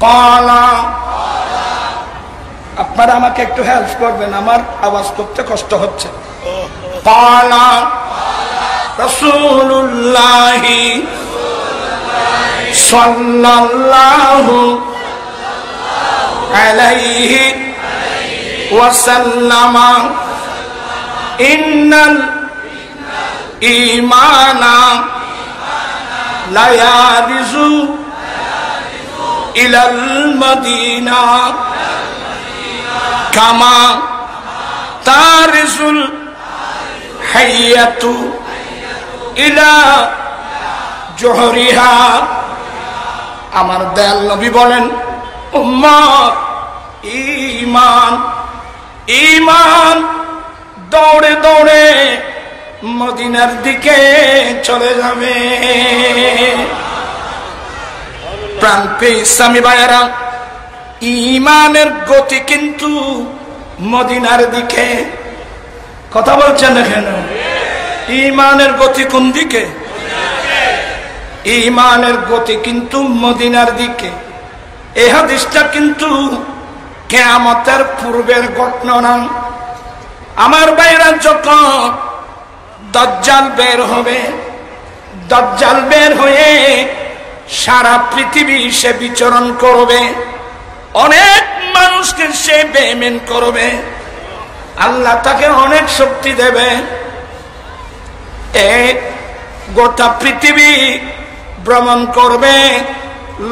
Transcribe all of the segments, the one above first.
ক্বালা, আপনারা আমাকে একটু হেল্প করবেন, আমার আওয়াজ করতে কষ্ট হচ্ছে। ক্বালা রাসূলুল্লাহি সাল্লাল্লাহু আলাইহি ওয়াসাল্লাম ইন্নাল ঈমানা লা ইয়ারিজু ইলাল মদিনা কামা তারিজুল হাইয়াতু ইলা জোহরিহা। আমার দয়াল নবী বলেন, উম্মত, ঈমান ঈমান দৌড়ে দৌড়ে মদিনার দিকে চলে যাবে। প্রাণপ্রিয় ইসলামী ভাইয়েরা, ঈমানের গতি কিন্তু মদিনার দিকে। কথা বলছেন না কেন? ঈমানের গতি কোন দিকে? ঈমানের গতি কিন্তু মদিনার দিকে। এই হাদিসটা কিন্তু কিয়ামতের পূর্বের ঘটনা না। আমার ভাইরা, যখন দাজ্জাল বের হবে, দাজ্জাল বের হয়ে সারা পৃথিবী সে বিচরণ করবে, অনেক মানুষকে সে বেঈমান করবে, আল্লাহ তাকে অনেক শক্তি দেবে। এক গোটা পৃথিবী ভ্রমণ করবে,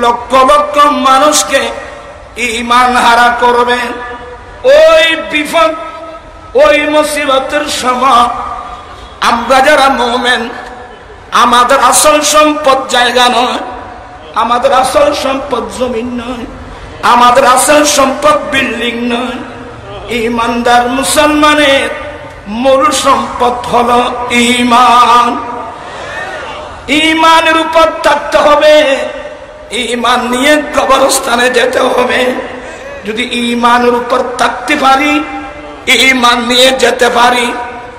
লক্ষ লক্ষ মানুষকে ঈমান হারা করবে। ওই বিপদ, ওই মুসিবতের সময় আমরা যারা মুমিন, আমাদের আসল সম্পদ জায়গা নয়, আমাদের আসল সম্পদ জমিন নয়, আমাদের আসল সম্পদ বিল্ডিং নয়। ঈমানদার মুসলমানের মূল সম্পদ হলো ঈমান। ঈমানের উপর থাকতে হবে, ঈমান নিয়ে কবরস্থানে যেতে হবে। যদি ঈমানের উপর থাকতে পারি, ঈমান নিয়ে যেতে পারি,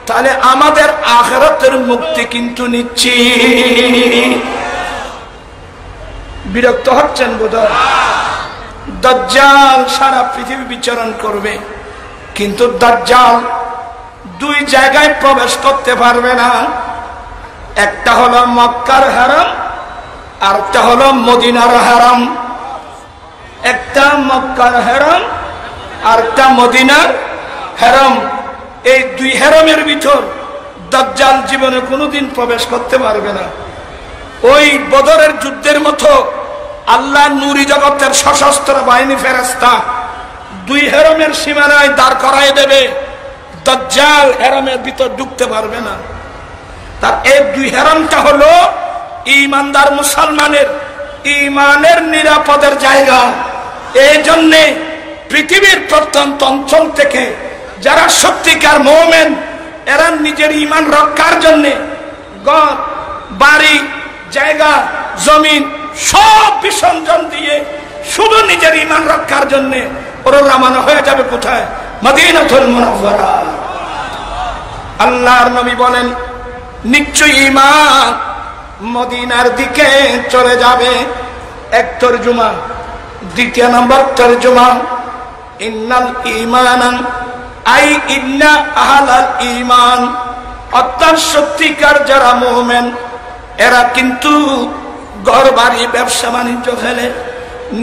তাহলে আমাদের আখিরাতের মুক্তি কিন্তু নিচ্ছি। বিরক্ত হচ্ছেন বোধহয়? দাজ্জাল সারা পৃথিবী বিচরণ করবে, কিন্তু দাজ্জাল দুই জায়গায় প্রবেশ করতে পারবে না। একটা হলো মক্কার হারাম, আর একটা হলো মদিনার হারাম। একটা মক্কার হারাম, আর একটা মদিনার হারাম। এই দুই হারামের ভিতর দাজ্জাল জীবনে কোনোদিন প্রবেশ করতে পারবে না। ওই বদরের যুদ্ধের মতো আল্লাহ নূরি জগতের সশস্ত্র বাহিনী ফেরেশতা দুই হারামের সীমানায় দাঁড় করায় দেবে, দাজ্জাল হারামের ভিতর ঢুকতে পারবে না। তার এই দুই হারামটা হলো ঈমানদার মুসলমানের ঈমানের নিরাপদের জায়গা। এই জন্যে পৃথিবীর প্রত্যন্ত অঞ্চল থেকে যারা সত্যিকার মুমিন, এরা নিজের ঈমান রক্ষার জন্যে ঘর বাড়ি জায়গা জমিন সব বিসর্জন দিয়ে শুধু নিজের ঈমান রক্ষার জন্যে ওরা রওনা হয়ে যাবে কোথায়? মদিনাতুল মুনাওয়ারা। আল্লাহর নবী বলেন, নিশ্চয়ই ঈমান মদিনার দিকে চলে যাবে। এক তরজমা। দ্বিতীয় নম্বর তরজমা, ইন্নাল ঈমানা আই ইন্না আহলাল ঈমান, অর্থাৎ সত্যিকার যারা মুমিন এরা কিন্তু ঘর বাড়ি ব্যবসা বাণিজ্য ফেলে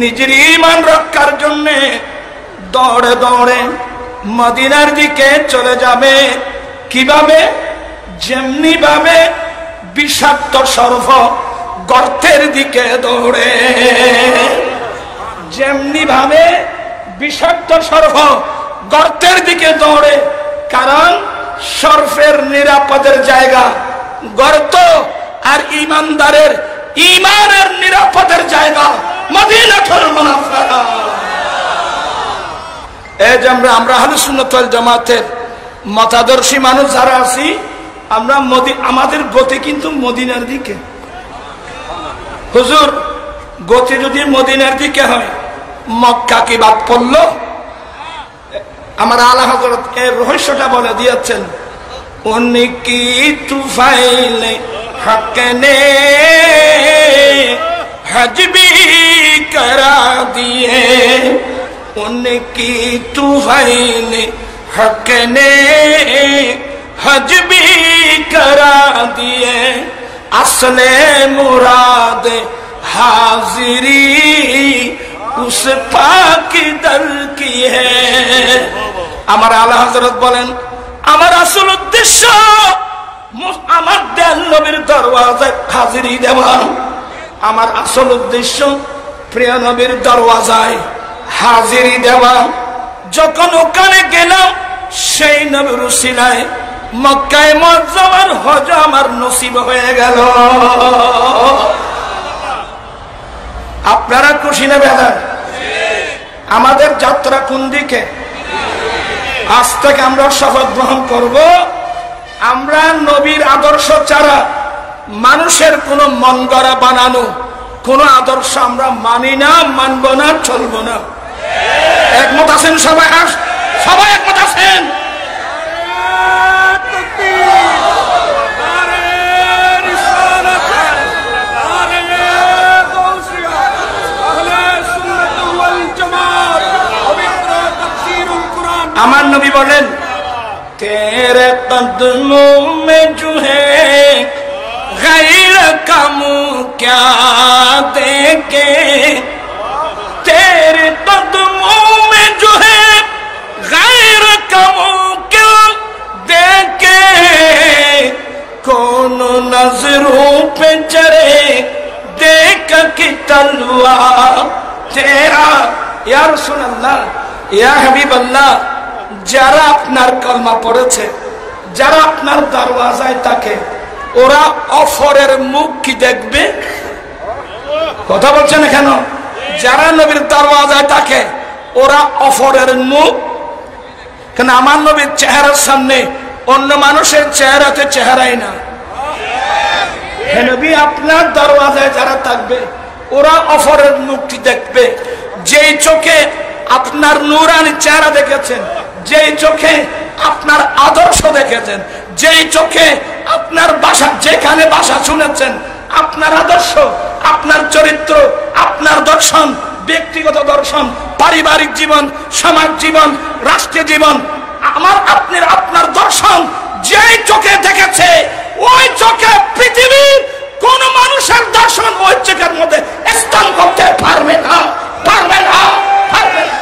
নিজের ঈমান রক্ষার জন্য দৌড়ে দৌড়ে মদিনার দিকে চলে যাবে। কিভাবে? যেমনি ভাবে বিষাক্ত সর্প গর্তের দিকে দৌড়ে, যেমনি ভাবে বিষাক্ত সর্প গর্তের দিকে দৌড়ে। কারণ সর্পের নিরাপদের জায়গা গর্ত, আর ঈমানদারের ঈমানের নিরাপদের জায়গা মদিনাতুল মুনাওয়ারা। এই যে আমরা আহলে সুন্নাত ওয়াল জামাতের মতাদর্শী মানুষ যারা আছি, আমরা আমাদের গতি কিন্তু মদিনার দিকে। হুজুর, গতি যদি মদিনার দিকে হয়, মক্কা কি বাদ পড়লো? আমার আলা হযরত এর রহস্যটা বলে দিয়েছেন। উনি কি তুফাইলে হকনে হজবি করা दिए उनकी तुफैल हक ने हज भी करा दिए असले मुराद हाजिरी उस पाक दर की है আমার আলা হযরত বলেন আমার আসল উদ্দেশ্য আমার দয়াল নবীর দরওয়াজায় হাজিরি দেওয়া আমার আসল উদ্দেশ্য প্রিয় নবীর দরওয়াজায় হাজিরি দেওয়া যখন ওখানে গেলাম সেই নবীর উসিলায় মক্কায় মুআজ্জামার হজ আমার নসিব হয়ে গেল আপনারা খুশি না বেদা আমাদের যাত্রা কোন দিকে আজ থেকে আমরা শপথ গ্রহণ করব আমরা নবীর আদর্শ ছাড়া মানুষের কোন মন গড়া বানানো কোন আদর্শ আমরা মানি না মানব না চলব না একমত আছেন সবাই সবাই একমত আছেন আমার নবী বলেন तेरे कदमों में जो है गैर कम क्या देखे तेरे कदमों में जो है गैर कम क्या देखे कौन नजरों पे चढ़े देख कि तलवार तेरा या रसूल अल्लाह या हबीब अल्लाह যারা আপনার কলমা পড়েছে যারা আপনার দরওয়াজায় থাকে ওরা অফরের মুখ কি দেখবে কথা বলছেন কেন যারা নবীর দরওয়াজায় থাকে ওরা অফরের মুখ কেন আমার নবীর চেহারার সামনে অন্য মানুষের চেহারাতে চেহারাই না হে নবী আপনার দরওয়াজায় যারা থাকবে ওরা অফরের মুখটি দেখবে যেই চোখে আপনার নূরানি চেহারা দেখেছেন যেই চোখে আপনার আদর্শ দেখেছেন যেই চোখে আপনার ভাষা যেখানে ভাষা শুনেছেন আপনার আদর্শ আপনার চরিত্র আপনার দর্শন ব্যক্তিগত দর্শন পারিবারিক জীবন সমাজ জীবন রাষ্ট্রীয় জীবন আপনার দর্শন যেই চোখে দেখেছে ওই চোখে পৃথিবীর কোন মানুষের দর্শন ওই চোখের মধ্যে স্থান করতে পারবে না পারবে না পারবে না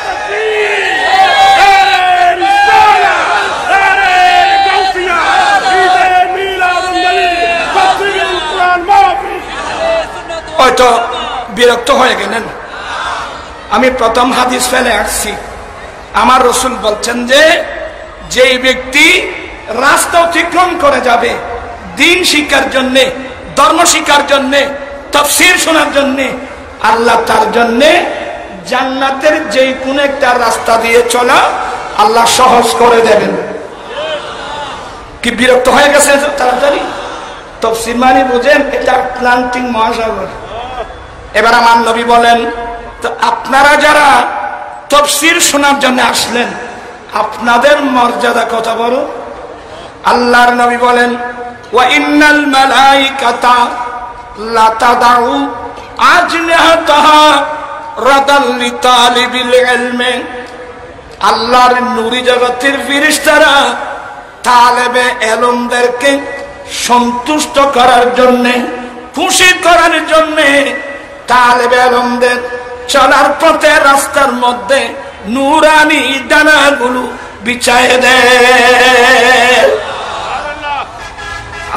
হয়তো বিরক্ত হয়ে গেলেন আমি প্রথম হাদিস ফেলে আসছি আমার রাসূল বলছেন যে যেই ব্যক্তি রাস্তা অতিক্রম করে যাবে দ্বীন শিক্ষার জন্য ধর্ম শিক্ষার জন্য তাফসীর শোনার জন্য আল্লাহ তার জন্য জান্নাতের যেই কোন একটা রাস্তা দিয়ে চলা আল্লাহ সহজ করে দেবেন কি বিরক্ত হয়ে গেছে তাড়াতাড়ি তাফসীর মানে বুঝেন এটা আটলান্টিক মহাসাগর এবার আমার নবী বলেন তো আপনারা যারা তাফসীর শোনার জন্য আসলেন আপনাদের মর্যাদা কত বড় আল্লাহর নবী বলেন ওয়া ইন্নাল মালাইকাতা লা তাদাউ আজনাহাতাহা রাদাল লিতালিবিল ইলমি আল্লাহর নূরি জগতের ফেরেশতারা তালেবে ইলমদেরকে সন্তুষ্ট করার জন্য খুশি করার জন্য তালেবে ইলমদের চলার পথে রাস্তার মধ্যে নূরানি ডানাগুলো বিছায়ে দেয়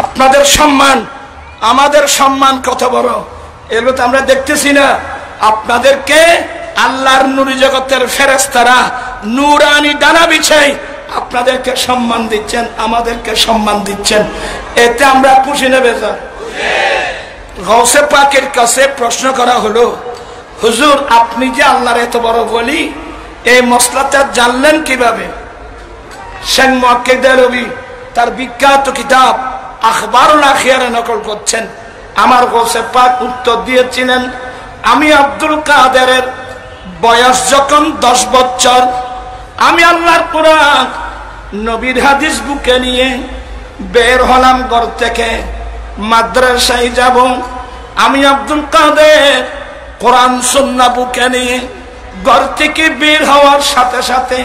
আপনাদের সম্মান আমাদের সম্মান কত বড় এগুলো তো আমরা দেখতেছি না আপনাদেরকে আল্লাহর নূরি জগতের ফেরেশতারা নূরানি ডানা বিছায় আপনাদেরকে সম্মান দিচ্ছেন আমাদেরকে সম্মান দিচ্ছেন এতে আমরা খুশি না বেজার গৌসে পাকের কাছে প্রশ্ন করা হলো হুজুর আপনি যে আল্লাহর এত বড় বলি এই মসলাটা জানলেন কিভাবে শেখ মুহাক্কিক দেহলভী তার বিখ্যাত কিতাব আখবারুল আখিয়ারে নকল করছেন আমার গৌসে পাক উত্তর দিয়েছিলেন আমি আব্দুল কাদেরের বয়স যখন 10 বছর আমি আল্লাহর কোরআন নবীর হাদিস বুকে নিয়ে বের হলাম ঘর থেকে মাদ্রাসায় যাব আমি আব্দুল কাদের কোরআন সুন্নাহ বুকে নিয়ে ঘর থেকে বের হওয়ার সাথে সাথে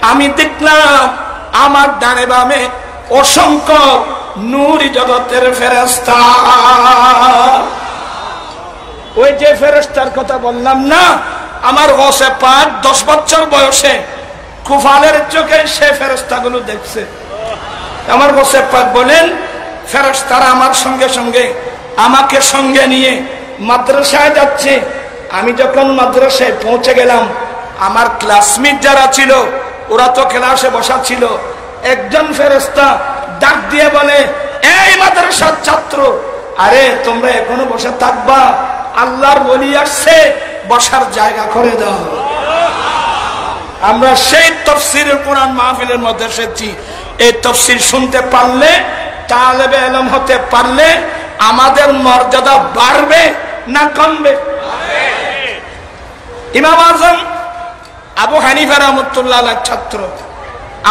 আমি দেখলাম আমার ডানে বামে অসংখ্য নূরি জগতের ফেরেশতা। ওই যে ফেরেশতার কথা বললাম না, আমার গসে পাক 10 বছর বয়সে কুফালের চোখে সে ফেরেশতাগুলো দেখছে। আমার গসে পাক বলেন, ফেরেশতারা আমার সঙ্গে সঙ্গে আমাকে সঙ্গে নিয়ে মাদ্রাসায় যাচ্ছে। আমি যখন মাদ্রাসায় পৌঁছে গেলাম, আমার ক্লাসমেট যারা ছিল ওরা তো ক্লাসে বসা ছিল। একজন ফেরেশতা ডাক দিয়ে বলে, এই মাদ্রাসার ছাত্র, আরে তোমরা এখনো বসে থাকবা? আল্লাহর ওলি আসছে, বসার জায়গা করে দাও। আমরা সেই তাফসীরের কোরআন মাহফিলের মধ্যে এসেছি। এই তাফসীর শুনতে পারলে, তালেবে ইলম হতে পারলে আমাদের মর্যাদা বাড়বে না কমবে? ইমাম আযম আবু হানিফা রাহমাতুল্লাহ আলাইহির ছাত্র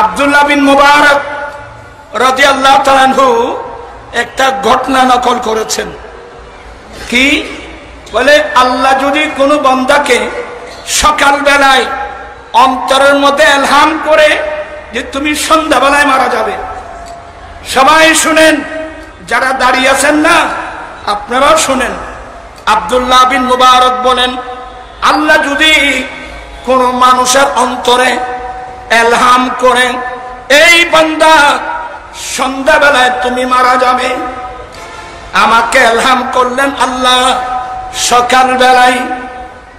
আব্দুল্লাহ বিন মুবারক রাদিয়াল্লাহু তাআলা আনহু একটা ঘটনা নকল করেছেন। কি বলে, আল্লাহ যদি কোনো বান্দাকে সকাল বেলায় অন্তরের মধ্যে ইলহাম করে যে তুমি সন্ধ্যাবেলায় মারা যাবে, সবাই শুনেন, যারা দাঁড়িয়ে আছেন না আপনারাও শুনেন। আব্দুল্লাহ বিন মুবারক বলেন, আল্লাহ যদি কোন মানুষের অন্তরে ইলহাম করে এই বান্দা সন্ধ্যাবেলায় তুমি মারা যাবে, আমাকে ইলহাম করলেন আল্লাহ সকাল বেলায়,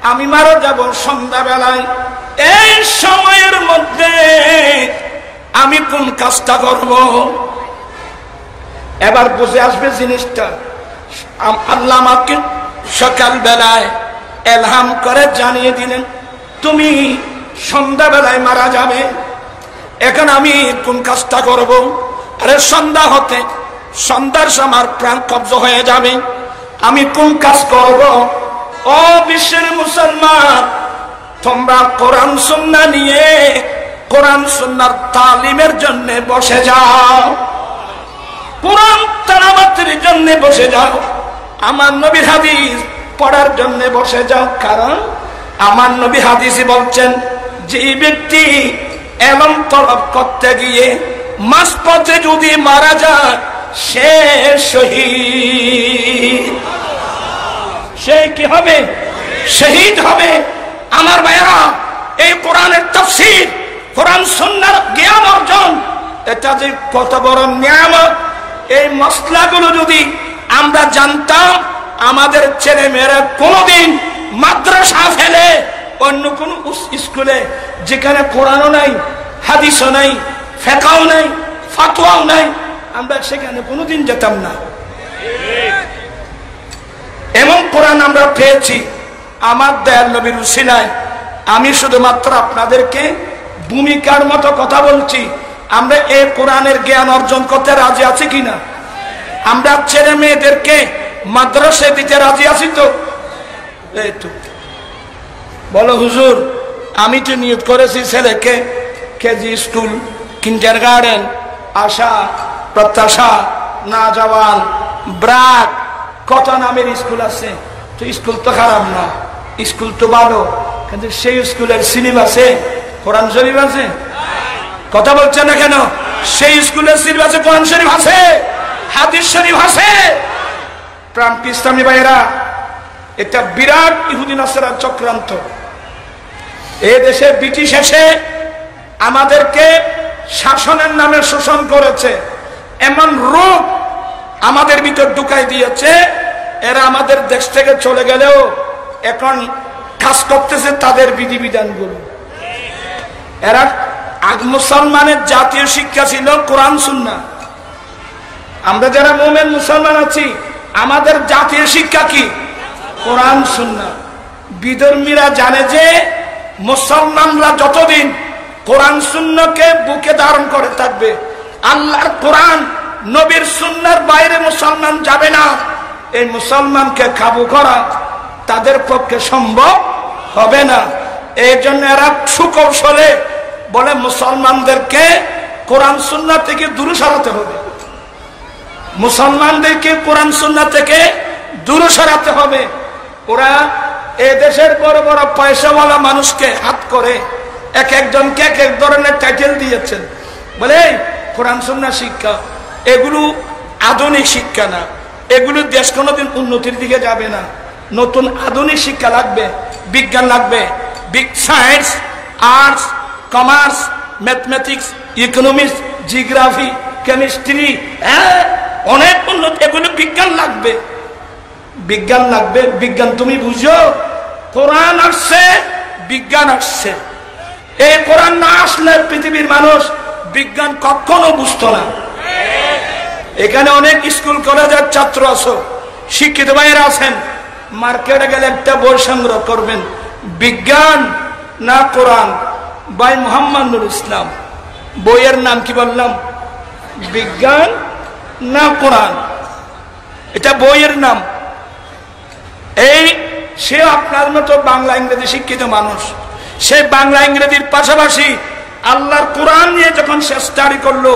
আমি মারা যাব সন্ধ্যাবেলায়, এই সময়ের মধ্যে আমি কোন কাজটা করব? এবার বুঝে আসবে জিনিসটা। আল্লাহ আমাকে সকাল বেলায় ইলহাম করে জানিয়ে দিলেন তুমি সন্ধ্যাবেলায় মারা যাবে, এখন আমি কোন কাজটা করব? আরে সন্ধ্যা হতে সন্ধ্যার সময় প্রাণ কব্জ হয়ে যাবে, আমি কোন কাজ করব? ও বিশ্বের মুসলমান, তোমরা কোরআন সুন্নাহ নিয়ে কোরআন সুন্নাহর তালিমের জন্য বসে যাও, কোরআন তেলাওয়াতের জন্য বসে যাও, আমার নবীর হাদিস পড়ার জন্য বসে যাও। কারণ আমার নবী হাদিসে বলছেন, যে ব্যক্তি ইলম তলব করতে গিয়ে মাঝপথে যদি মারা যায় সে শহীদ। সে কি হবে? শহীদ হবে। আমার ভাইরা, এই কোরআনের তাফসীর, কোরআন সুন্নাহর জ্ঞান অর্জন, এটা যে কত বড় নিয়ামত। এই মসলাগুলো যদি আমরা জানতাম, আমাদের ছেলে মেয়েরা কোনোদিন মাদ্রাসা ফেলে অন্য কোন স্কুলে যেখানে কোরআনও নাই, হাদিসও নাই, ফিকহও নাই, ফাতোয়াও নাই, আমরা সেখানে কোনোদিন যেতাম না। এমন কোরআন আমরা পেয়েছি আমার দয়াল নবীর উসিলায়। আমি শুধুমাত্র আপনাদেরকে ভূমিকার মতো কথা বলছি। আমরা এই কোরআনের জ্ঞান অর্জন করতে রাজি আছি কিনা? আমরা ছেলে মেয়েদেরকে মাদ্রাসায় দিতে রাজি আছি তো? এই তো বলো হুজুর, আমি তো নিয়ত করেছি ছেলেকে কেজি স্কুল, কিন্ডারগার্টেন, আশা, প্রত্যাশা, নাজওয়ান, ব্রাক, কত নামের স্কুল আছে। তো স্কুল তো খারাপ না, স্কুল তো ভালো, কিন্তু সেই স্কুলের সিলেবাসে কোরআন শরীফ আছে? কথা বলছে না কেন? সেই স্কুলের সিলেবাসে কোরআন শরীফ আছে, হাদিস শরীফ আছে। প্রাণ ইসলামী ভাইয়েরা, এটা বিরাট ইহুদি নাসারার চক্রান্ত। এই দেশে ব্রিটিশ এসে আমাদেরকে শাসনের নামে শোষণ করেছে, এমন রূপ আমাদের ভিতর ঢুকাই দিয়েছে। এরা আমাদের দেশ থেকে চলে গেলেও এখন কাজ করতেছে তাদের বিধিবিধানগুলো। এরা মুসলমানের জাতীয় শিক্ষা ছিল কোরআন সুন্নাহ। আমরা যারা মুমিন মুসলমান আছি, আমাদের জাতীয় শিক্ষা কি? কোরআন সুন্নাহ। বিধর্মীরা জানে যে মুসলমানরা যতদিন কোরআন সুন্নাহকে বুকে ধারণ করে থাকবে, আল্লাহর কোরআন নবীর সুন্নাহর বাইরে মুসলমান যাবে না। এই মুসলমানকে কাবু করা তাদের পক্ষে সম্ভব হবে না। এই জন্য এরা সুকৌশলে বলে মুসলমানদেরকে কোরআন সুন্নাহ থেকে দূরে সরাতে হবে, মুসলমানদেরকে কোরআন সুন্নাহ থেকে দূরে সরাতে হবে। ওরা এ দেশের বড় বড় পয়সাওয়ালা মানুষকে হাত করে এক একজনকে এক এক ধরনের টাইটেল দিয়েছেন, বলে কোরআন সুন্নাহ শিক্ষা। এগুলো আধুনিক শিক্ষা না, এগুলো দেশ কোনোদিন উন্নতির দিকে যাবে না। নতুন আধুনিক শিক্ষা লাগবে, বিজ্ঞান লাগবে, science, arts, commerce, mathematics, economics, geography, chemistry, অনেক উন্নত, এগুলো বিজ্ঞান লাগবে, বিজ্ঞান লাগবে। বিজ্ঞান তুমি বুঝো, কোরআন আসছে, বিজ্ঞান আসছে। এই কোরআন না আসলে পৃথিবীর মানুষ বিজ্ঞান কখনো বুঝতো না। এখানে অনেক স্কুল কলেজের ছাত্র আছো, শিক্ষিত ভাইয়েরা আছেন, মার্কেটে গেলে একটা বই সংগ্রহ করবেন, বিজ্ঞান না কোরআন। ভাই মোহাম্মদ নুর ইসলাম, বইয়ের নাম কি বললাম? বিজ্ঞান না কোরআন, এটা বইয়ের নাম। এই সে আপনার মতো বাংলা ইংরেজি শিক্ষিত মানুষ, সে বাংলা ইংরেজির পাশাপাশি আল্লাহর কোরআন নিয়ে যখন সে স্টাডি করলো,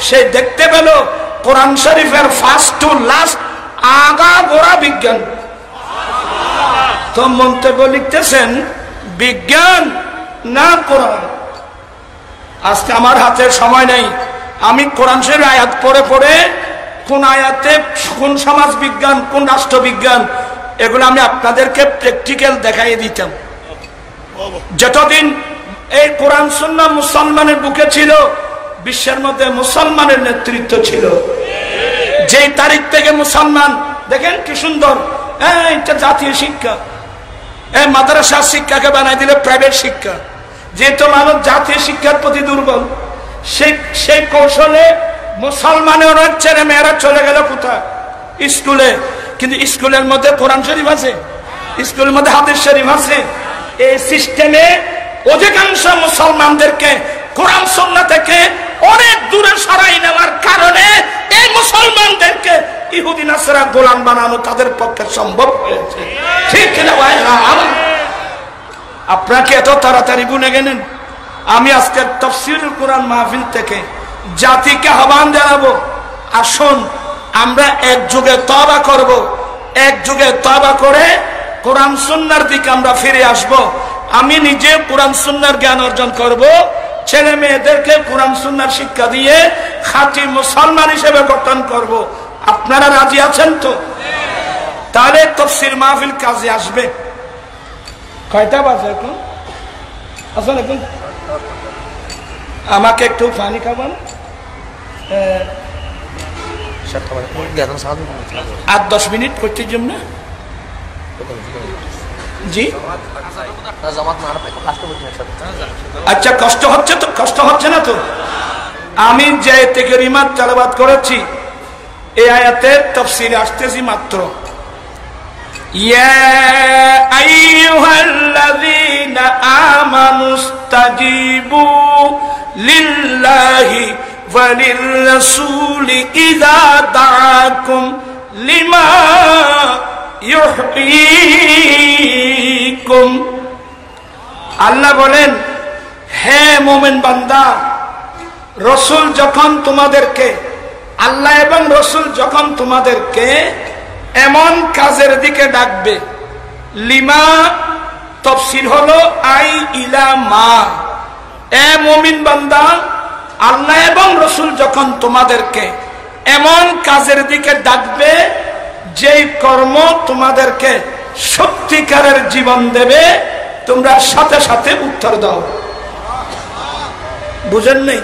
সে দেখতে পেল কোরআন শরীফের ফার্স্ট টু লাস্ট আগা গোড়া বিজ্ঞান। তো মন্তব্য লিখতেছেন বিজ্ঞান না কোরআন। আজকে আমার হাতে সময় নেই, আমি কোরআন শরীফের আয়াত পড়ে পড়ে কোন আয়াতে কোন সমাজ বিজ্ঞান, কোন রাষ্ট্রবিজ্ঞান, এগুলো আমি আপনাদেরকে প্র্যাকটিক্যাল দেখাই দিতাম। যতদিন এই কোরআন সুন্নাহ মুসলমানের বুকে ছিল, বিশ্বের মধ্যে মুসলমানের নেতৃত্ব ছিল। যেই তারিখ থেকে মুসলমান, দেখেন কি সুন্দর, এটা জাতীয় শিক্ষা, মাদ্রাসা শিক্ষাকে বানাই দিলে প্রাইভেট শিক্ষা। যেহেতু মানুষ জাতীয় শিক্ষার প্রতি দুর্বল, সেই কৌশলে মুসলমানের অনেক ছেলে মেয়েরা চলে গেল কোথায়? স্কুলে। কিন্তু স্কুলের মধ্যে কোরআন শরীফ আছে, স্কুলের মধ্যে হাদিস শরীফ আছে। এই সিস্টেমে অধিকাংশ মুসলমানদেরকে কোরআন সুন্নাহ থেকে অনেক দূরে সরাই নেওয়ার কারণে এই মুসলমানদেরকে ইহুদি নাসারা গোলাম বানানো তাদের পক্ষে সম্ভব হয়েছে। ঠিক না ভাই? আপনাকে এত তাড়াতাড়ি গুনে গেলেন। আমি আজকে তাফসীরুল কোরআন মাহফিল থেকে জাতিকে আহ্বান জানাবো, আসুন আমরা একযোগে তওবা করব, একযোগে তওবা করে কোরআন সুন্নাহর দিকে আমরা ফিরে আসব। আমি নিজে কোরআন সুন্নাহর জ্ঞান অর্জন করব, ছেলে মেয়েদেরকে কোরআন সুন্নাহর শিক্ষা দিয়ে খাঁটি মুসলমান হিসেবে গঠন করব। আপনারা রাজি আছেন তো? তাহলে তাফসীর মাহফিল কাজে আসবে। কয়টা বাজে এখন? আসলে এখন আমাকে একটু পানি খাবেন, 8-10 মিনিট করতে জন্য। জি আচ্ছা, কষ্ট হচ্ছে তো? কষ্ট হচ্ছে না তো? আমি যে আয়াতে কারিমা তেলাওয়াত করেছি, এই আয়াতের তাফসীরে আসতেছি মাত্র। ইয়া আইয়ুহাল্লাযীনা আমানুস্তাজিবু লিল্লাহি ওয়া লির-রাসূলি ইযা দাআকুম লিমা ইউহয়িকুম। আল্লাহ বলেন, হে মুমিন বান্দা, রাসূল যখন তোমাদেরকে, আল্লাহ এবং রাসূল যখন তোমাদেরকে এমন কাজের দিকে ডাকবে, লিমা তাফসীর হলো আই ইলা মা। এ মুমিন বান্দা, আল্লাহ এবং রাসূল যখন তোমাদেরকে এমন কাজের দিকে ডাকবে, যেই কর্ম তোমাদেরকে সত্যিকারের জীবন দেবে, তোমরা সাথে সাথে উত্তর দাও। বুঝেন নাই?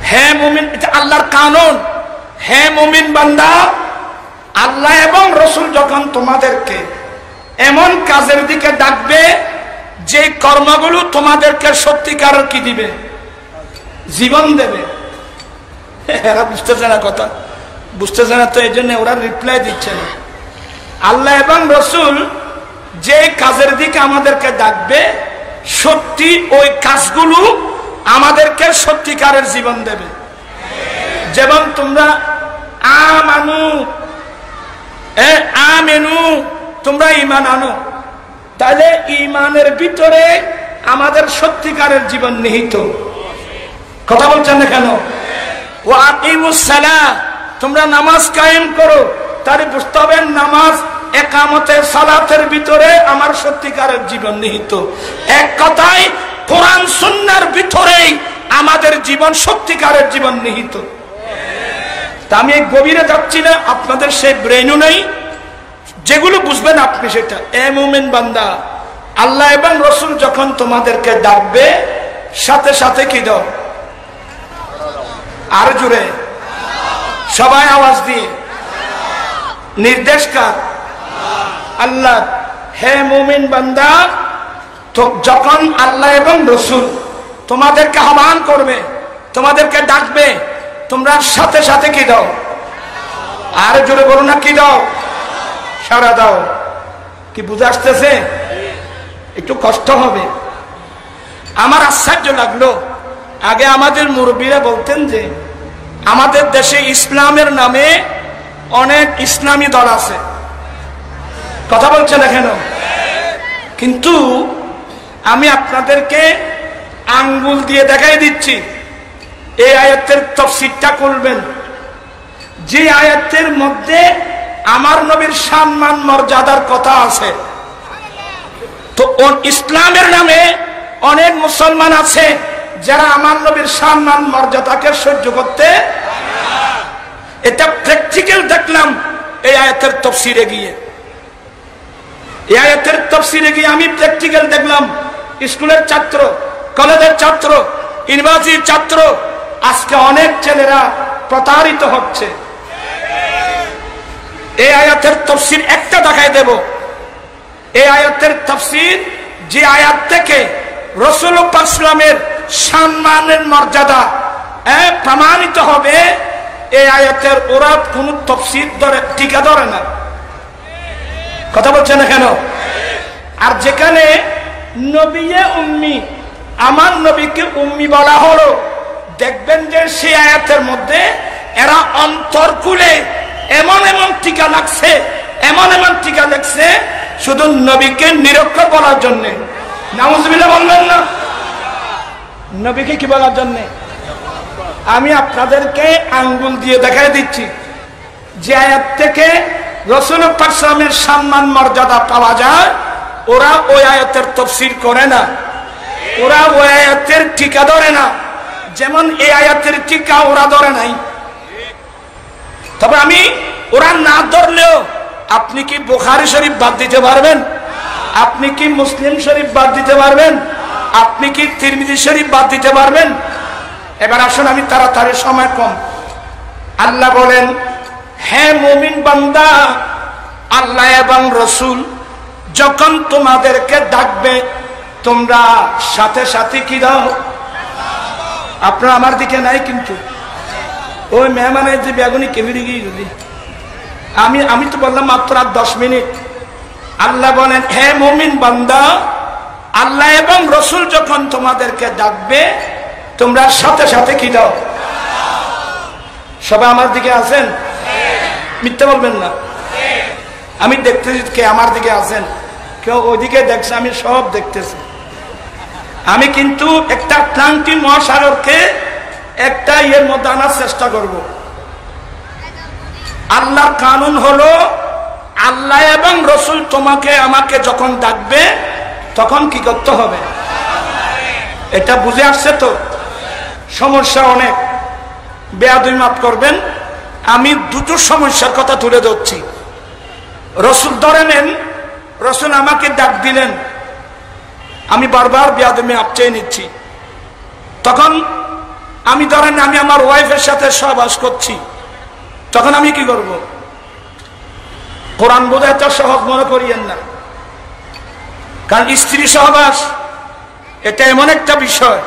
হে মুমিন, এটা আল্লাহর কানুন। হে মুমিন বান্দা, আল্লাহ এবং রাসূল যখন তোমাদেরকে এমন কাজের দিকে ডাকবে, যে কর্মগুলো তোমাদেরকে সত্যিকারের কি দিবে? জীবন দেবে। এরা বুঝতেছে না কথা, বুঝতেছে না তো, এই জন্য ওরা রিপ্লাই দিচ্ছে না। আল্লাহ এবং রাসূল যে কাজের দিকে আমাদেরকে ডাকবে, সত্যি ওই কাজগুলো আমাদেরকে সত্যিকারের জীবন দেবে। যেমন তোমরা আমানু, আমেনু, তোমরা ঈমান আনো, তাহলে ঈমানের ভিতরে আমাদের সত্যিকারের জীবন নিহিত। কথা বলছেন না কেন? ওয়া আকিমুস সালাহ, তোমরা নামাজ কায়েম করো, তাহলে বুঝতে হবে নামাজ একামতে সালাতের ভিতরে আমার সত্যিকারের জীবন নিহিত। এক কথায় কোরআন সুন্নাহর ভিতরেই আমাদের জীবন সত্যিকারের জীবন নিহিত। তা আমি এই গভীরে যাচ্ছি না, আপনাদের সেই ব্রেনও নেই, যেগুলো বুঝবেন আপনি সেটা। এ মুমিন বান্দা, আল্লাহ এবং রসুল যখন তোমাদেরকে ডাকবে সাথে সাথে কি দাও? আর জুড়ে সবাই আওয়াজ দিয়ে। নির্দেশ কার? আল্লাহ। হে মুমিন বান্দা, তো যখন আল্লাহ এবং রসুল তোমাদেরকে আহ্বান করবে, তোমাদেরকে ডাকবে, তোমরা সাথে সাথে কি দাও? আর জোরে বলো না, কি দাও? সাড়া দাও। কি বুঝে আসতেছে? একটু কষ্ট হবে। আমার আশ্চর্য লাগলো, আগে আমাদের মুরব্বীরা বলতেন যে আমাদের দেশে ইসলামের নামে অনেক ইসলামী দল আছে। কথা বলছে না কেন? কিন্তু আমি আপনাদেরকে আঙ্গুল দিয়ে দেখাই দিচ্ছি, এই আয়াতের তাফসীরটা করবেন, যে আয়াতের মধ্যে আমার নবীর সম্মান মর্যাদার কথা আছে। তো ইসলামের নামে অনেক মুসলমান আছে যারা আমার নবীর সম্মান মর্যাদাকে সহ্য করতে, এটা প্র্যাকটিক্যাল দেখলাম এই আয়াতের তাফসীরে গিয়ে। এই আয়াতের তাফসীরে গিয়ে আমি প্র্যাকটিক্যাল দেখলাম। স্কুলের ছাত্র, কলেজের ছাত্র, ইউনিভার্সিটির ছাত্র, আজকে অনেক ছেলেরা প্রতারিত হচ্ছে। এই আয়াতের তাফসীর একটা দেখাই দেব। এই আয়াতের তাফসীর, যে আয়াত থেকে রাসূল পাক সাল্লামের সম্মানের মর্যাদা প্রমাণিত হবে, এই আয়াতের ওরা কোন তাফসীর ধরে, টিকা ধরে না। কথা বলছে না কেন? আর যেখানে নবিয়ে উম্মি, আমার নবীকে উম্মি বলা হলো, দেখবেন যে সেই আয়াতের মধ্যে এরা অন্তর খুলে এমন এমন টিকা লাগছে, এমন এমন টিকা লাগছে শুধু নবীকে নিরক্ষর বলার জন্য। নাউজুবিল্লাহ বলবেন না? নবীকে কি বলার জন্য? আমি আপনাদেরকে আঙ্গুল দিয়ে দেখাই দিচ্ছি, যে আয়াত থেকে রাসূল পাক সাল্লামের সম্মান মর্যাদা পাওয়া যায়, ওরা ওই আয়াতের তাফসীর করে না, ওরা ওই আয়াতের টিকা ধরে না। যেমন এই আয়াতের টিকা ওরা ধরে নাই। তবে আমি ওরা না ধরলেও আপনি কি বুখারী শরীফ বাদ দিতে পারবেন? আপনি কি মুসলিম শরীফ বাদ দিতে পারবেন? আপনি কি তিরমিজি শরীফ বাদ দিতে পারবেন? এবার আসুন, আমি তাড়াতাড়ি, সময় কম। আল্লাহ বলেন, হে মুমিন বান্দা, আল্লাহ এবং রসুল যখন তোমাদেরকে ডাকবে, তোমরা সাথে সাথে কি দাও? আপনারা আমার দিকে নাই কিন্তু, ওই মেহমানের যে বেগুনি কেমিরি গিয়ে যদি আমি তো বললাম মাত্র আর 10 মিনিট। আল্লাহ বলেন, হে মুমিন বান্দা, আল্লাহ এবং রসুল যখন তোমাদেরকে ডাকবে, তোমরা সাথে সাথে কি দাও? সবাই আমার দিকে আছেন? মিথ্যা বলবেন না। আমি দেখতেছি কে আমার দিকে আছেন, কেউ ওইদিকে দেখছে, আমি সব দেখতেছি। আমি কিন্তু একটা আটলান্টিক মহাসাগরকে একটা ইয়ের মধ্যে আনার চেষ্টা করব। আল্লাহর কানুন হলো, আল্লাহ এবং রসুল তোমাকে আমাকে যখন ডাকবে তখন কি করতে হবে? এটা বুঝে আসছে তো? সমস্যা অনেক, বেয়াদবি মাফ করবেন, আমি দুটো সমস্যার কথা তুলে ধরছি। রসুল ধরে নেন, রসুল আমাকে ডাক দিলেন, আমি বারবার বেয়াদবি মাফ চেয়ে নিচ্ছি। তখন আমি ধরেন আমি আমার ওয়াইফের সাথে সহবাস করছি, তখন আমি কি করব? কোরআন বোঝা এত সহজ মনে করিয়েন না, কারণ স্ত্রী সহবাস এটা এমন একটা বিষয়,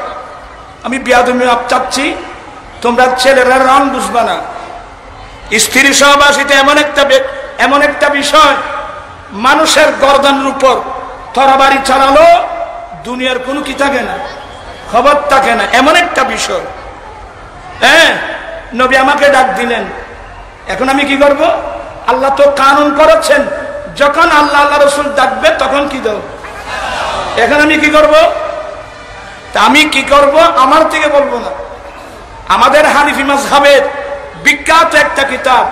আমি বেয়াদবি মাফ চাচ্ছি, তোমরা ছেলেরা রং বুঝবা না। স্ত্রী সহবাস এটা এমন একটা বিষয়, মানুষের গর্দনের উপর তরবারি চালালো দুনিয়ার কোনো কি থাকে না, খবর থাকে না, এমন একটা বিষয়। হ্যাঁ, নবী আমাকে ডাক দিলেন, এখন আমি কি করব? আল্লাহ তো কানুন করেছেন, যখন আল্লাহ আল্লাহ রসুল ডাকবে তখন কি দাও? এখন আমি কি করব? তা আমি কি করব আমার থেকে বলবো না। আমাদের হানিফি মাযহাবের বিখ্যাত একটা কিতাব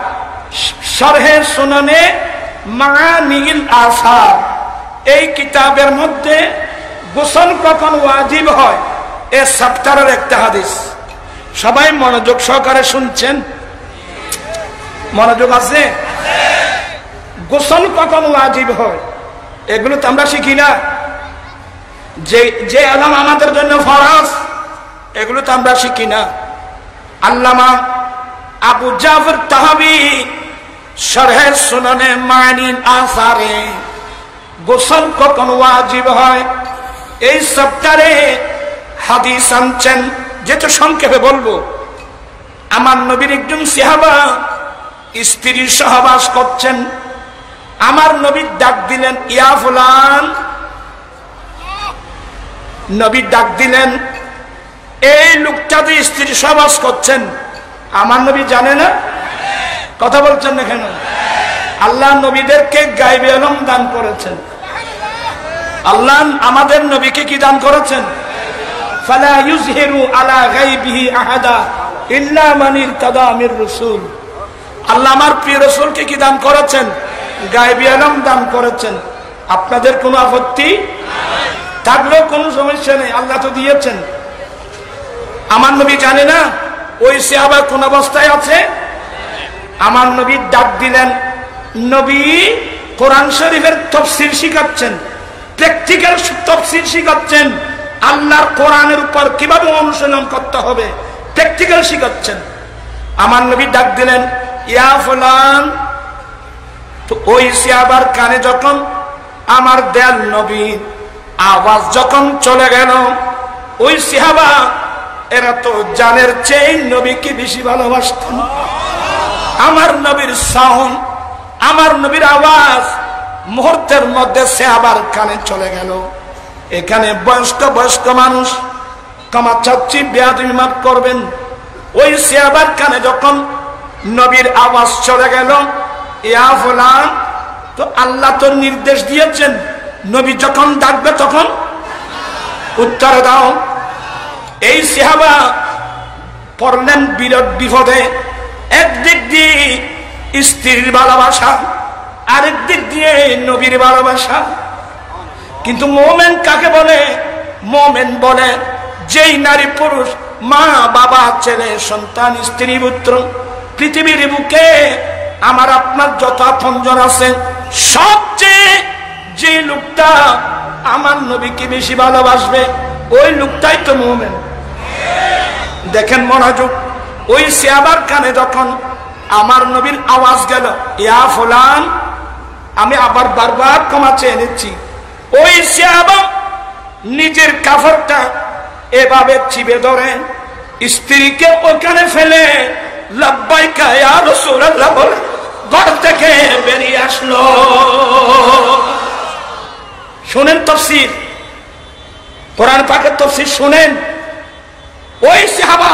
শরহে সুনানে মাআনিল আসার, এই কিতাবের মধ্যে গোসল কখন ওয়াজিব হয় এই চ্যাপ্টারের একটা হাদিস। সবাই মনোযোগ সহকারে শুনছেন? মনোযোগ আছে? গোসল কখন ওয়াজিব হয় এগুলো তো আমরা শিখি না। যে আলাম আমাদের জন্য ফরজ এগুলো তো আমরা শিখি না। আল্লামা আবু জাফর তাহাবী শরহে সুনানে মাআনিল আসারে গোসল কখন ওয়াজিব হয় এই চ্যাপ্টারে হাদিস আনছেন, যেটা সংক্ষেপে বলবো। আমার নবীর একজন সাহাবা স্ত্রীর সহবাস করছেন, আমার নবী ডাক দিলেন, ইয়া ফুলান। নবী ডাক দিলেন, এই লোকটা যে স্ত্রীর সহবাস করছেন আমার নবী জানে না? কথা বলছেন না কেন? আল্লাহ নবীদেরকে গায়বে ইলম দান করেছেন। আল্লাহ আমাদের নবীকে কি দান করেছেন? ফালা ইউযহিরু আলা গায়বিহি আহাদা ইল্লা মান ইরতাদা মির রাসূল। আল্লাহ আমার প্রিয় রাসূলকে কি দান করেছেন? গায়বে ইলম দান করেছেন। আপনাদের কোনো আপত্তি থাকলেও কোনো সমস্যা নেই, আল্লাহ তো দিয়েছেন। আমার নবী জানে না ওই সাহাবা কোন অবস্থায় আছে? আমার নবী ডাক দিলেন, নবী কোরআন শরীফের তাফসীর শিখাচ্ছেন, প্র্যাকটিক্যাল তাফসীর শিখাচ্ছেন, আল্লাহর কোরআনের উপর কিভাবে অনুশীলন করতে হবে প্র্যাকটিক্যাল শিখাচ্ছেন। আমার নবী ডাক দিলেন, ইয়া ফুলান। তো ওই সাহাবার কানে যখন আমার দয়াল নবী আওয়াজ যখন চলে গেল, ওই সাহাবা এরা তো জানের চেয়ে নবীকে বেশি ভালোবাসতেন। আমার নবীর সাউন্ড, আমার নবীর আওয়াজ মুহূর্তের মধ্যে সাহাবার কানে চলে গেল। এখানে বয়স্ক মানুষ ক্ষমা চাচ্ছি, বেয়াদবি মাফ করবেন। ওই সাহাবার কানে যখন নবীর আওয়াজ চলে গেল, ইয়া ফুলান, তো আল্লাহ তো নির্দেশ দিয়েছেন নবী যখন ডাকবে তখন উত্তর দাও। এই সাহাবা পড়লেন বিরাট বিপদে। একদিক দিয়ে স্ত্রীর ভালোবাসা, আরেক দিক দিয়ে নবীর ভালোবাসা। কিন্তু মোমেন কাকে বলে? মোমেন বলে যেই নারী পুরুষ, মা বাবা ছেলে সন্তান স্ত্রী পুত্র পৃথিবীর বুকে আমার আপনার যত আপনজন আছে, সবচেয়ে যে লোকটা আমার নবীকে বেশি ভালোবাসবে ওই লোকটাই তো মুমিন। দেখেন মনোযোগ, ওই সাহাবার কানে যখন আমার নবীর আওয়াজ গেল, ইয়া ফুলান, আমি আবার বারবার ক্ষমা চেয়ে নিচ্ছি। ওই সাহাবা নিজের কাফরটা এভাবে চিপে ধরে স্ত্রীকে ওখানে ফেলে লাব্বাইকা ইয়া রাসূলুল্লাহ বলে ঘর থেকে বেরিয়ে আসলো। শুনেন তাফসীর, কোরআন পাকের তাফসীর শুনেন। ওই সাহাবা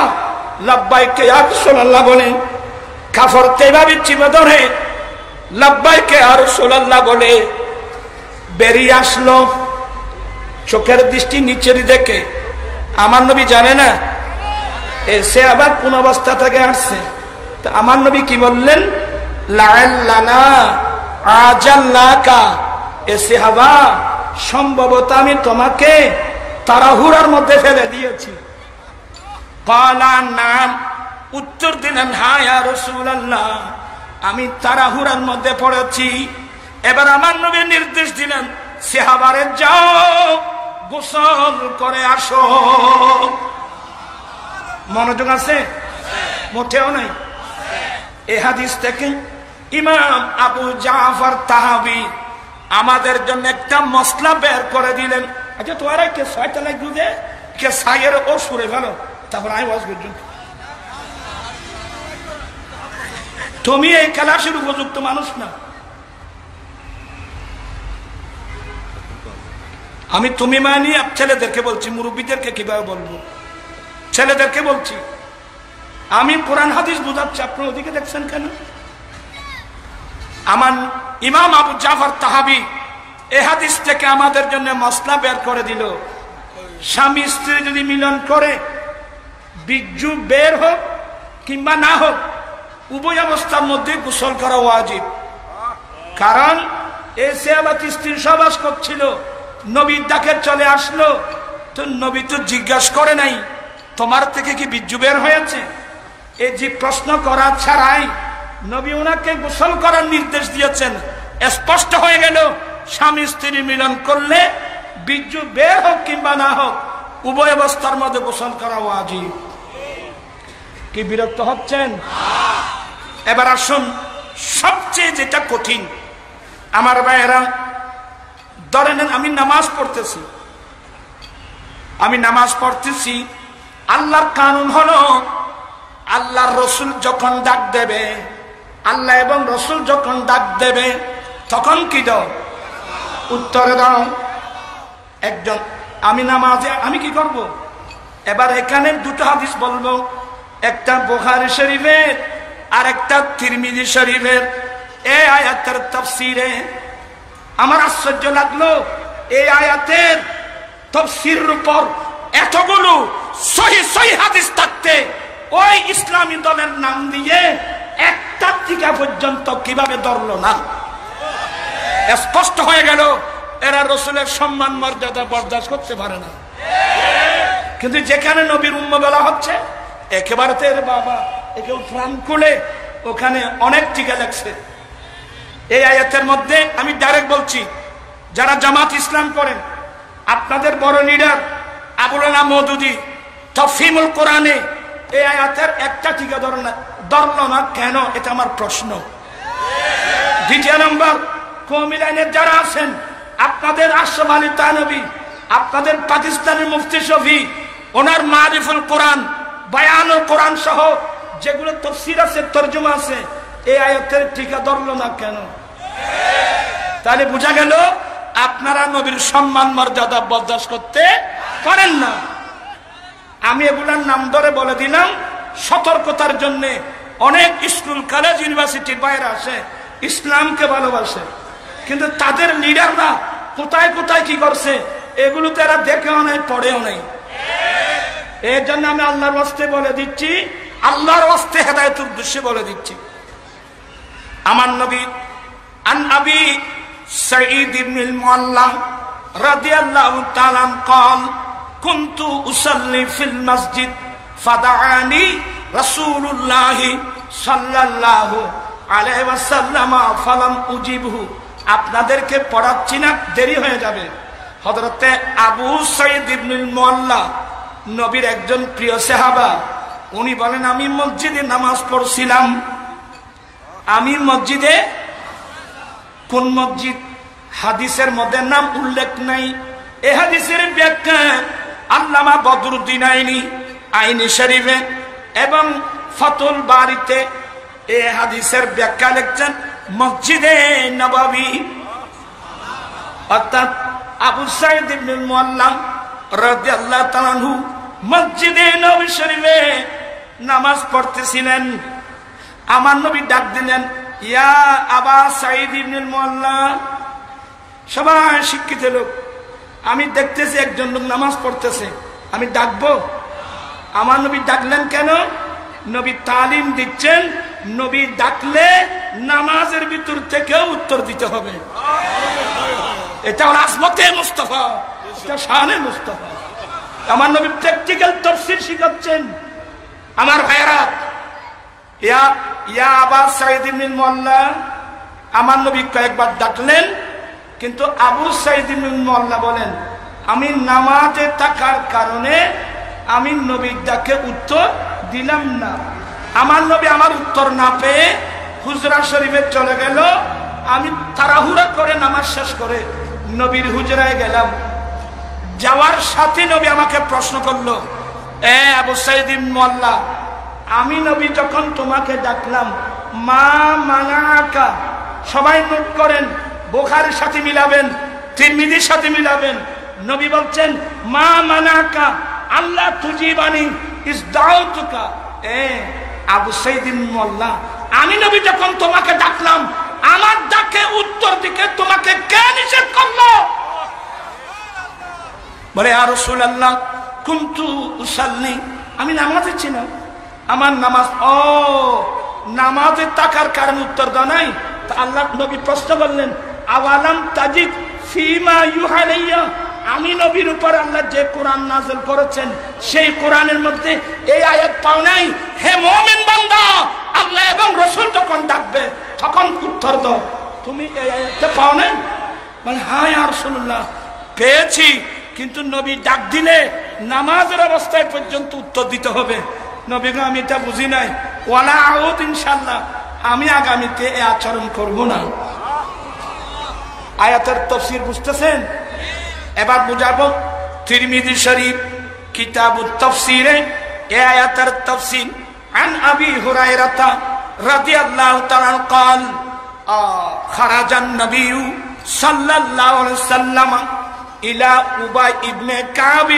লাব্বাইকা ইয়া রাসূলুল্লাহ বলে কাফরতে এভাবে চিপে ধরে লাব্বাইকা ইয়া রাসূলুল্লাহ বলে বেরিয়ে আসলো। চোখের দৃষ্টি নিচের দেখে আমার নবী জানে না সে আবার কোন অবস্থা থেকে আসছে। তো আমার নবী কি বললেন? লাআল্লানা আজাল্লাকা, এ সাহাবা সম্ভবত আমি তোমাকে তাড়াহুড়ার মধ্যে ফেলে দিয়েছি। ক্বালা নাম, উত্তর দিলেন, হ্যাঁ ইয়া রাসূলুল্লাহ, আমি তাড়াহুড়ার মধ্যে পড়েছি। এবার আমার নবী নির্দেশ দিলেন, সাহাবারে যাও গোসল করে আসো। মনোযোগ আছে? মোটেও নাই। এই হাদিস থেকে ইমাম আবু জাফর তাহাবী আমাদের জন্য একটা মসলা বের করে দিলেন। আচ্ছা তোরা কে ছয়টা লাগ দুধে কে সাইয়ের ও সুরে ভালো, তারপর আমি ওয়াজ করছি। তুমি এই ক্লাসের উপযুক্ত মানুষ না। আমি তুমি মানি ছেলেদেরকে বলছি, মুরব্বীদেরকে কিভাবে বলবো? ছেলেদেরকে বলছি, আমি কোরআন হাদিস বুঝাচ্ছি, আপনার ওদিকে দেখছেন কেন? আমার ইমাম আবু জাফর তাহাবী এই হাদিস থেকে আমাদের জন্য মসলা বের করে দিল। স্বামী স্ত্রী যদি মিলন করে, বীর্যু বের হোক কিংবা না হোক, উভয় অবস্থার মধ্যে গোসল করা ওয়াজিব। কারণ এই সাহাবাত স্ত্রী সহবাস করছিল, নবীর ডাকে চলে আসলো, তো নবী তো জিজ্ঞাসা করে নাই তোমার থেকে কি বীর্য বের হয়েছে? এই যে প্রশ্ন করা ছাড়াই নবী ওনাকে গোসল করার নির্দেশ দিয়েছেন। স্পষ্ট হয়ে গেল স্বামী স্ত্রী মিলন করলে বীর্য বের হোক কিংবা না হোক উভয় অবস্থার মধ্যে গোসল করা ওয়াজিব। কি বিরক্ত হচ্ছেন? এবার আসুন সবচেয়ে যেটা কঠিন আমার ভাইয়েরা, ধরে নেন আমি নামাজ পড়তেছি, আল্লাহর কানুন হলো আল্লাহর রসুল যখন ডাক দেবে, আল্লাহ এবং রসুল যখন ডাক দেবে তখন কি দাও? উত্তরে দাও। একজন আমি নামাজে আমি কি করব? এবার এখানে দুটো হাদিস বলবো, একটা বুখারী শরীফের আর একটা তিরমিজি শরীফের। এই আয়াতের তাফসীরে আমার আশ্চর্য লাগলো, এই আয়াতের তাফসীরের উপর এতগুলো সহিহ হাদিস থাকতে ওই ইসলামী দলের নাম দিয়ে একটা টিকা পর্যন্ত কিভাবে ধরলো না? স্পষ্ট হয়ে গেল এরা রসুলের সম্মান মর্যাদা বরদাস্ত করতে পারে না। কিন্তু যেখানে নবীর উম্মত বলা হচ্ছে একেবারে তো এর বাবা একে প্রাণ খুলে ওখানে অনেক টিকা লাগছে। এই আয়াতের মধ্যে আমি ডাইরেক্ট বলছি, যারা জামাত ইসলাম করেন আপনাদের বড় লিডার আবুল আলা মওদুদি তাফহিমুল কোরআনে এই আয়াতের একটা টিকা ধরল না কেন? এটা আমার প্রশ্ন। দ্বিতীয় নম্বর, কওমি লাইনের যারা আছেন আপনাদের আশরাফ আলী থানভী, আপনাদের পাকিস্তানের মুফতি শফি, ওনার মারিফুল কোরআন, বায়ানুল কোরআন সহ যেগুলো তাফসীর আছে, তরজমা আছে, এই আয়াতের টিকা ধরলো না কেন? তাহলে বোঝা গেল আপনারা নবীর সম্মান মর্যাদা বরদাস্ত করতে পারেন না। আমি এগুলার নাম ধরে বলে দিলাম সতর্কতার জন্য। অনেক স্কুল কলেজ ইউনিভার্সিটির বাইরে আসে, ইসলামকে ভালোবাসে, কিন্তু তাদের লিডাররা কোথায় কোথায় কি করছে এগুলো তো এরা দেখেও নাই, পড়েও নাই। এর জন্য আমি আল্লাহর ওয়াস্তে বলে দিচ্ছি, আল্লাহর ওয়াস্তে হেদায়েতের উদ্দেশ্যে বলে দিচ্ছি। আমার নবী আন আবি সাঈদ ইবনুল মুআল্লা রাদিয়াল্লাহু তাআলা قال كنت اصلي في المسجد فدعاني رسول الله صلى الله عليه وسلم فلم اجبه। আপনাদেরকে পড়াচ্ছি না, দেরি হয়ে যাবে। হযরতে আবু সাঈদ ইবনুল মুআল্লা নবীর একজন প্রিয় সাহাবা, উনি বলেন আমি মসজিদে নামাজ পড়ছিলাম। আমি মসজিদে, কোন মসজিদ হাদিসের মধ্যে নাম উল্লেখ নাই। এই হাদিসের ব্যাখ্যা আল্লামা বদরুদ্দিন আইনি শরীফে এবং ফাতুল বারিতে এই হাদিসের ব্যাখ্যা লিখছেন মসজিদে নববী। অর্থাৎ আবু সাঈদ ইবনুল মুআল্লা রাদিয়াল্লাহু তাআলা আনহু মসজিদে নববী শরীফে নামাজ পড়তেছিলেন। আমার নবী ডাক দিলেন, ইয়া আবা সাঈদ ইবনুল মুআল্লা। সবাই শিক্ষিত লোক, আমি দেখতেছি একজন লোক নামাজ পড়তেছে, আমি ডাকবো? আমার নবী ডাকলেন কেন? নবী তালিম দিচ্ছেন, নবী ডাকলে নামাজের ভিতর থেকেও উত্তর দিতে হবে। এটা হলো আজমতে মুস্তাফা, এটা শানে মুস্তাফা। আমার নবী প্র্যাকটিক্যাল তাফসীর শিখাচ্ছেন। আমার ভাইয়েরা, ইয়া আবা সাঈদ ইবনুল মুআল্লা, আমার নবী কয়েকবার ডাকলেন, কিন্তু আবু সাঈদ ইবনুল মুআল্লা বলেন আমি নামাজে থাকার কারণে আমি নবীর ডাকে উত্তর দিলাম না। আমার নবী আমার উত্তর না পেয়ে হুজরা শরীফে চলে গেল। আমি তাড়াহুড়া করে নামাজ শেষ করে নবীর হুজরায় গেলাম। যাওয়ার সাথে নবী আমাকে প্রশ্ন করলো, এ আবু সাঈদ ইবনুল মুআল্লা, আমি নবী যখন তোমাকে ডাকলাম মা মানাকা, সবাই নোট করেন, বুখারীর সাথে মিলাবেন, তিরমিজির সাথে মিলাবেন। নবী বলছেন মা মানাকা আল্লাহ তুজিবানি ইসদাউতুকা। আবু সাঈদ ইবনুল মুআল্লা, আমি নবী যখন তোমাকে ডাকলাম আমার ডাকে উত্তর দিকে তোমাকে কে নিষেধ করলো? বলে ইয়া রাসূলুল্লাহ কুনতু উসাল্লি, আমি নামাজে ছিলাম। আমার নামাজ, ও নামাজে থাকার কারণে উত্তর দাও নাই, আল্লাহ নবী প্রশ্ন করলেন, আওয়ালাম তাজিদ ফিমা ইউহালাইয়া, আমি নবীর উপর আল্লাহ যে কোরআন নাযিল করেছেন সেই কোরআনের মধ্যে এই আয়াত পাও নাই? হে মুমিন বান্দা, আল্লাহ এবং রাসূল যখন ডাকবে তখন উত্তর দাও, তুমি এই আয়াতটা পাও নাই? মানে হ্যাঁ ইয়া রাসূলুল্লাহ, পেয়েছি, কিন্তু নবী ডাক দিলে নামাজের অবস্থায় পর্যন্ত উত্তর দিতে হবে। নবী গো, আমি এটা বুঝি নাই, ওয়ালা আউদ, ইনশাআল্লাহ আমি আগামীতে এই আচরণ করব না। আয়াতের তাফসীর বুঝতেছেন? এবার বুঝাবো। তিরমিজি শরীফ কিতাবুত তাফসীরে এই আয়াতের তাফসীর আন আবি হুরায়রা রাদিয়াল্লাহু তাআলা قال خرج النبي صلى الله عليه وسلم الى ابي بن كعب